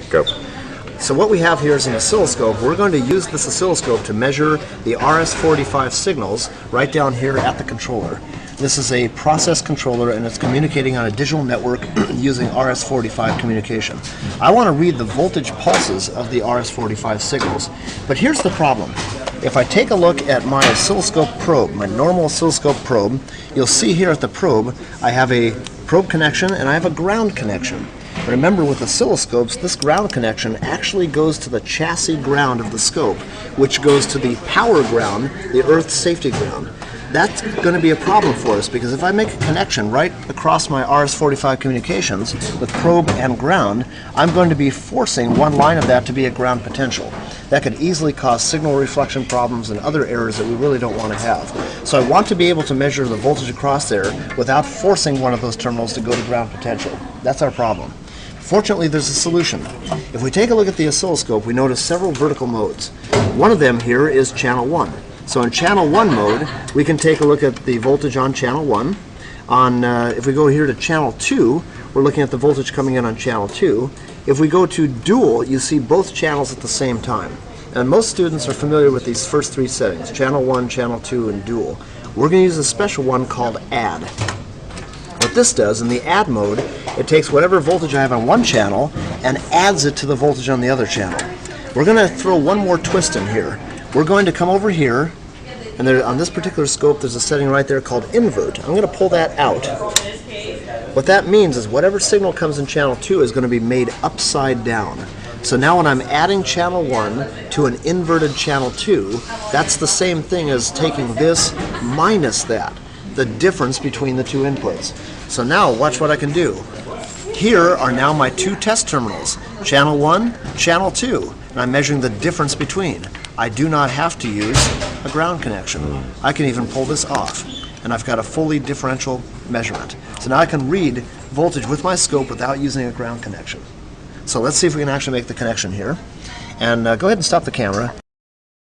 Go. So what we have here is an oscilloscope. We're going to use this oscilloscope to measure the RS-485 signals right down here at the controller. This is a process controller and it's communicating on a digital network using RS-485 communication. I want to read the voltage pulses of the RS-485 signals, but here's the problem. If I take a look at my oscilloscope probe, my normal oscilloscope probe, you'll see here at the probe I have a probe connection and I have a ground connection. Remember, with oscilloscopes, this ground connection actually goes to the chassis ground of the scope, which goes to the power ground, the earth safety ground. That's going to be a problem for us because if I make a connection right across my RS-485 communications with probe and ground, I'm going to be forcing one line of that to be a ground potential. That could easily cause signal reflection problems and other errors that we really don't want to have. So I want to be able to measure the voltage across there without forcing one of those terminals to go to ground potential. That's our problem. Fortunately, there's a solution. If we take a look at the oscilloscope, we notice several vertical modes. One of them here is channel 1. So in channel 1 mode, we can take a look at the voltage on channel 1. If we go here to channel 2, we're looking at the voltage coming in on channel 2. If we go to dual, you see both channels at the same time. And most students are familiar with these first three settings, channel 1, channel 2, and dual. We're going to use a special one called add. What this does, in the add mode, it takes whatever voltage I have on one channel and adds it to the voltage on the other channel. We're going to throw one more twist in here. We're going to come over here, and on this particular scope there's a setting right there called invert. I'm going to pull that out. What that means is whatever signal comes in channel 2 is going to be made upside down. So now when I'm adding channel 1 to an inverted channel 2, that's the same thing as taking this minus that, the difference between the two inputs. So now watch what I can do. Here are now my two test terminals, channel 1, channel 2, and I'm measuring the difference between. I do not have to use a ground connection. I can even pull this off, and I've got a fully differential measurement. So now I can read voltage with my scope without using a ground connection. So let's see if we can actually make the connection here. And go ahead and stop the camera.